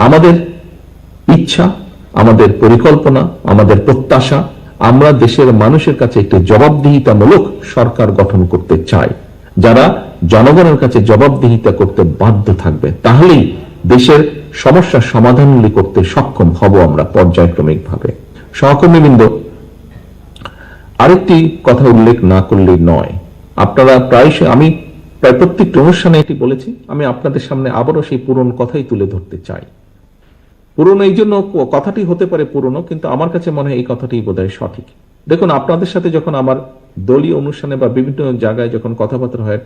আমাদের ইচ্ছা, আমাদের পরিকল্পনা, আমাদের প্রত্যাশা, আমরা দেশের মানুষের কাছে একটি জবাবদিহিতামূলক সরকার গঠন করতে চাই, যারা জনগণের কাছে জবাবদিহিতা করতে বাধ্য থাকবে। তাহলেই দেশের সমস্যার সমাধানগুলি করতে সক্ষম হব আমরা পর্যায়ক্রমিক ভাবে। সহকর্মীবৃন্দ, আরেকটি কথা উল্লেখ না করলেই নয়। আপনারা প্রায়শই, আমি প্রায় প্রত্যেকটি অনুষ্ঠানে এটি বলেছি, আমি আপনাদের সামনে আবারও সেই পুরনো কথাই তুলে ধরতে চাই। পুরনো এই জন্য, কথাটি হতে পারে পুরনো, কিন্তু আমার কাছে মনে হয় এই কথাটি বোধহয় সঠিক। দেখুন, আপনাদের সাথে যখন আমার দলীয় অনুষ্ঠানে বা বিভিন্ন জায়গায় যখন কথাবার্তা হয়,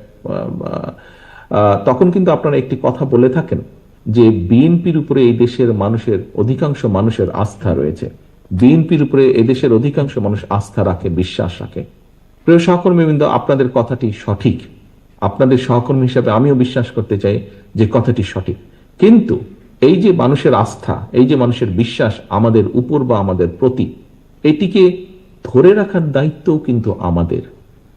তখন কিন্তু আপনারা একটি কথা বলে থাকেন যে বিএনপির উপরে এই দেশের মানুষের, অধিকাংশ মানুষের আস্থা রয়েছে। বিএনপির উপরে এদেশের অধিকাংশ মানুষ আস্থা রাখে, বিশ্বাস রাখে। প্রিয় সহকর্মীবৃন্দ, আপনাদের কথাটি সঠিক। আপনাদের সহকর্মী হিসাবে আমিও বিশ্বাস করতে চাই যে কথাটি সঠিক। কিন্তু এই যে মানুষের আস্থা, এই যে মানুষের বিশ্বাস আমাদের উপর বা আমাদের প্রতি, এটিকে ধরে রাখার দায়িত্ব কিন্তু আমাদের।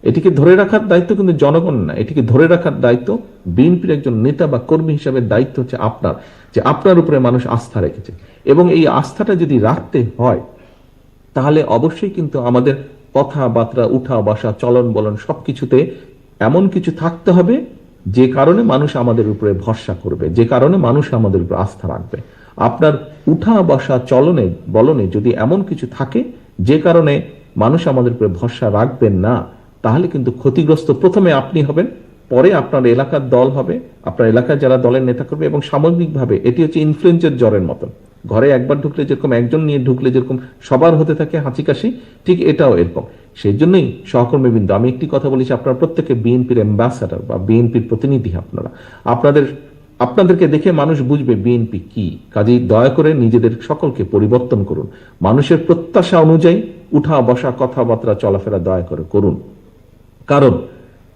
এটিকে ধরে রাখার দায়িত্ব কিন্তু জনগণ না, এটিকে ধরে রাখার দায়িত্ব বিএনপির একজন নেতা বা কর্মী হিসাবে দায়িত্ব হচ্ছে আপনার, যে আপনার উপরে মানুষ আস্থা রেখেছে। এবং এই আস্থাটা যদি রাখতে হয়, তাহলে অবশ্যই কিন্তু আমাদের কথাবার্তা, উঠা বসা, চলন বলন সবকিছুতে এমন কিছু থাকতে হবে যে কারণে মানুষ আমাদের উপরে ভরসা করবে, যে কারণে মানুষ আমাদের উপরে আস্থা রাখবে। আপনার উঠা বসা, চলনে বলনে যদি এমন কিছু থাকে যে কারণে মানুষ আমাদের উপরে ভরসা রাখবেন না, তাহলে কিন্তু ক্ষতিগ্রস্ত প্রথমে আপনি হবেন, পরে আপনার এলাকার দল হবে, আপনার এলাকার যারা দলের নেতা করবে, এবং সামগ্রিকভাবে এটি হচ্ছে ইনফ্লুয়েঞ্জার জ্বরের মতন। ঘরে একবার ঢুকলে যেরকম, একজন নিয়ে ঢুকলে যেরকম সবার হতে থাকে হাঁচি কাশি, ঠিক এটাও এরকম। সেই জন্যই সহকর্মীবৃন্দ, আমি একটি কথা বলেছি, আপনারা প্রত্যেকে বিএনপির অ্যাম্বাসাডার বা বিএনপির প্রতিনিধি। আপনাদেরকে দেখে মানুষ বুঝবে বিএনপি কি। কাজেই দয়া করে নিজেদের সকলকে পরিবর্তন করুন, মানুষের প্রত্যাশা অনুযায়ী উঠা বসা, কথাবার্তা, চলাফেরা দয়া করে করুন। কারণ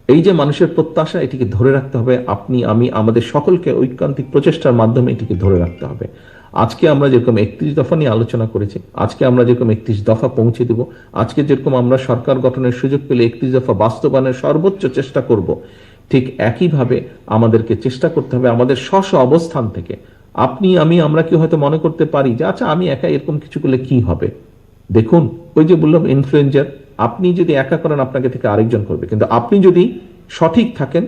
এই যে মানুষের প্রত্যাশা, এটিকে ধরে রাখতে হবে। আপনি, আমি, আমাদের সকলকে ঐকান্তিক প্রচেষ্টার মাধ্যমে এটিকে ধরে রাখতে হবে। আজকে আমরা যেরকম 31 দফা নিয়ে আলোচনা করেছি, আজকে আমরা যেরকম 31 দফা পৌঁছে দেব, আজকে যেরকম আমরা সরকার গঠনের সুযোগ পেলে 31 দফা বাস্তবায়নের সর্বোচ্চ চেষ্টা করব, ঠিক একইভাবে আমাদেরকে চেষ্টা করতে হবে আমাদের স্ব অবস্থান থেকে। আপনি, আমি, আমরা কি হয়তো মনে করতে পারি যে আচ্ছা, আমি একা এরকম কিছু করলে কি হবে। দেখুন, ওই যে বললাম ইনফ্লুয়েঞ্জার, আপনি যদি একা করেন আপনাকে থেকে আরেকজন করবে, কিন্তু আপনি যদি সঠিক থাকেন,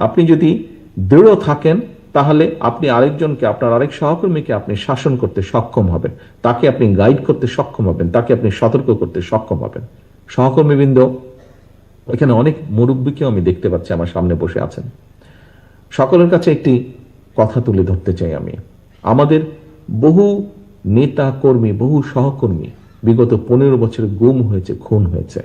আপনি যদি দৃঢ় থাকেন, তাহলে আপনি আরেকজনকে, আপনার আরেক সহকর্মীকে আপনি শাসন করতে সক্ষম হবেন, তাকে আপনি গাইড করতে সক্ষম হবেন, তাকে আপনি সতর্ক করতে সক্ষম হবেন। সহকর্মীবৃন্দ, এখানে অনেক মুরব্বীকেও আমি দেখতে পাচ্ছি আমার সামনে বসে আছেন। সকলের কাছে একটি কথা তুলে ধরতে চাই আমি। আমাদের বহু নেতা কর্মী, বহু সহকর্মী বিগত 15 বছর গুম হয়েছে, খুন হয়েছে,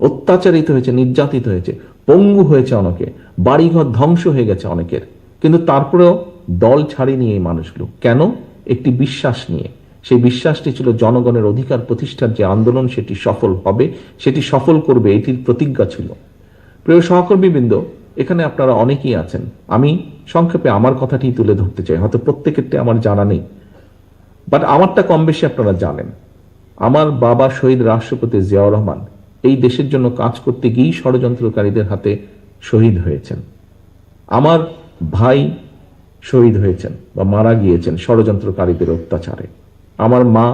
অত্যাচারিত হয়েছে, নির্যাতিত হয়েছে, পঙ্গু হয়েছে অনেকে, বাড়িঘর ধ্বংস হয়ে গেছে অনেকের। কিন্তু তারপরেও দল ছাড়েনি এই মানুষগুলো। কেন? একটি বিশ্বাস নিয়ে। সেই বিশ্বাসটি ছিল জনগণের অধিকার প্রতিষ্ঠার যে আন্দোলন, সেটি সফল হবে, সেটি সফল করবে, এটির প্রতিজ্ঞা ছিল। প্রিয় সহকর্মীবৃন্দ, এখানে আপনারা অনেকেই আছেন। আমি সংক্ষেপে আমার কথাটি তুলে ধরতে চাই। হয়তো প্রত্যেকেরটা আমার জানা নেই, বাট আমারটা কম বেশি আপনারা জানেন। আমার বাবা শহীদ রাষ্ট্রপতি জিয়াউর রহমান এই দেশের জন্য কাজ করতে গিয়েই ষড়যন্ত্রকারীদের হাতে শহীদ হয়েছেন। আমার ভাই শহীদ হয়েছেন বা মারা গিয়েছেন ষড়যন্ত্রকারীদের অত্যাচারে। আমার মা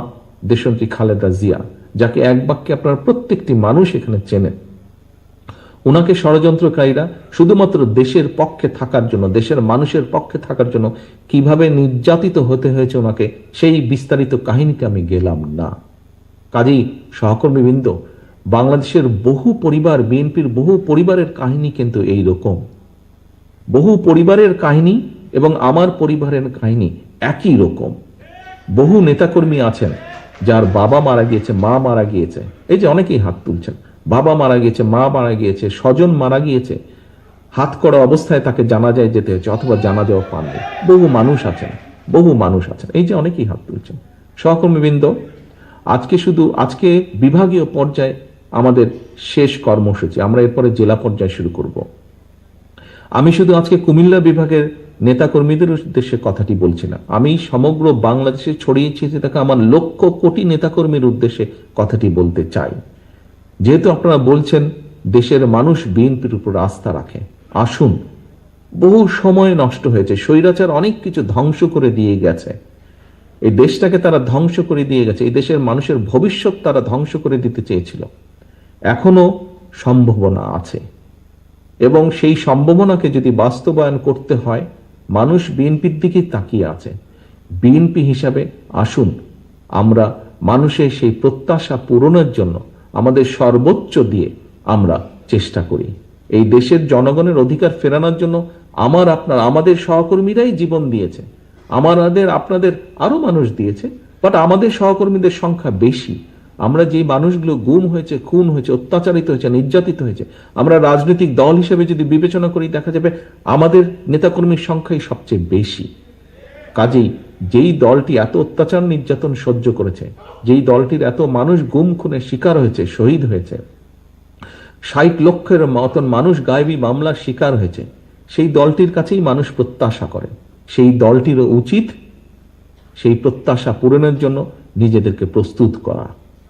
দেশনেত্রী খালেদা জিয়া, যাকে এক বাক্যে আপনারা প্রত্যেকটি মানুষ এখানে চেনেন, ওনাকে ষড়যন্ত্রকারীরা শুধুমাত্র দেশের পক্ষে থাকার জন্য, দেশের মানুষের পক্ষে থাকার জন্য কিভাবে নির্যাতিত হতে হয়েছে ওনাকে, সেই বিস্তারিত কাহিনীতে আমি গেলাম না। কাজেই সহকর্মীবৃন্দ, বাংলাদেশের বহু পরিবার, বিএনপির বহু পরিবারের কাহিনী কিন্তু এই রকম। বহু পরিবারের কাহিনী এবং আমার পরিবারের কাহিনী একই রকম। বহু নেতাকর্মী আছেন যার বাবা মারা গিয়েছে, মা মারা গিয়েছে। এই যে অনেকেই হাত তুলছেন, বাবা মারা গিয়েছে, মা মারা গিয়েছে, স্বজন মারা গিয়েছে, হাত করা অবস্থায় তাকে জানাজায় যেতে হয়েছে, অথবা জানাজাও পাননি। বহু মানুষ আছেন, বহু মানুষ আছেন। এই যে অনেকেই হাত তুলছেন। সহকর্মীবৃন্দ, আজকে বিভাগীয় পর্যায়ে আমাদের শেষ কর্মসূচি, আমরা এরপরে জেলা পর্যায়ে শুরু করব। আমি শুধু আজকে কুমিল্লা বিভাগের নেতাকর্মীদের উদ্দেশ্যে কথাটি বলছি না, আমি সমগ্র বাংলাদেশে ছড়িয়ে ছিটিয়ে থাকা আমার লক্ষ কোটি নেতাকর্মীর উদ্দেশ্যে কথাটি বলতে চাই। যেহেতু আপনারা বলছেন দেশের মানুষ বিএনপির উপর আস্থা রাখে, আসুন, বহু সময় নষ্ট হয়েছে, স্বৈরাচার অনেক কিছু ধ্বংস করে দিয়ে গেছে, এই দেশটাকে তারা ধ্বংস করে দিয়ে গেছে, এই দেশের মানুষের ভবিষ্যৎ তারা ধ্বংস করে দিতে চেয়েছিল। এখনো সম্ভাবনা আছে, এবং সেই সম্ভাবনাকে যদি বাস্তবায়ন করতে হয়, মানুষ বিএনপির দিকে তাকিয়ে আছে। বিএনপি হিসাবে আসুন আমরা মানুষের সেই প্রত্যাশা পূরণের জন্য আমাদের সর্বোচ্চ দিয়ে আমরা চেষ্টা করি। এই দেশের জনগণের অধিকার ফেরানোর জন্য আমাদের সহকর্মীরাই জীবন দিয়েছে, আপনাদের আরো মানুষ দিয়েছে, বাট আমাদের সহকর্মীদের সংখ্যা বেশি। আমরা যে মানুষগুলো গুম হয়েছে, খুন হয়েছে, অত্যাচারিত হয়েছে, নির্যাতিত হয়েছে, আমরা রাজনৈতিক দল হিসেবে যদি বিবেচনা করি, দেখা যাবে আমাদের নেতাকর্মীর সংখ্যাই সবচেয়ে বেশি। কাজেই যেই দলটি এত অত্যাচার নির্যাতন সহ্য করেছে, যেই দলটির এত মানুষ গুম খুনের শিকার হয়েছে, শহীদ হয়েছে, 60 লক্ষের মতন মানুষ গায়েবী মামলার শিকার হয়েছে, সেই দলটির কাছেই মানুষ প্রত্যাশা করে। সেই দলটিরও উচিত সেই প্রত্যাশা পূরণের জন্য নিজেদেরকে প্রস্তুত করা।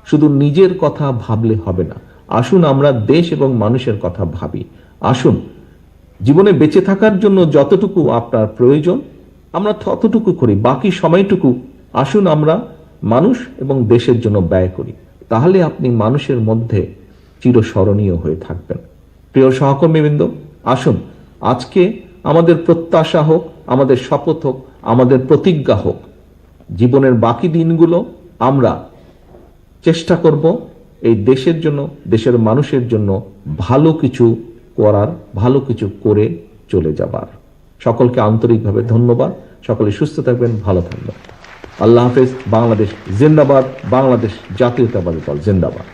শুধু নিজের কথা ভাবলে হবে না, আসুন আমরা দেশ এবং মানুষের কথা ভাবি। আসুন জীবনে বেঁচে থাকার জন্য যতটুকু আপনার প্রয়োজন আমরা ততটুকু করি, বাকি সময়টুকু আসুন আমরা মানুষ এবং দেশের জন্য ব্যয় করি। তাহলে আপনি মানুষের মধ্যে চিরস্মরণীয় হয়ে থাকবেন। প্রিয় সহকর্মীবৃন্দ, আসুন আজকে আমাদের প্রত্যাশা হোক, আমাদের শপথ হোক, আমাদের প্রতিজ্ঞা হোক, জীবনের বাকি দিনগুলো আমরা চেষ্টা করব এই দেশের জন্য, দেশের মানুষের জন্য ভালো কিছু করার, ভালো কিছু করে চলে যাবার। সকলকে আন্তরিকভাবে ধন্যবাদ। সকলে সুস্থ থাকবেন, ভালো থাকবেন। আল্লাহ হাফেজ। বাংলাদেশ জিন্দাবাদ। বাংলাদেশ জাতীয়তাবাদী দল জিন্দাবাদ।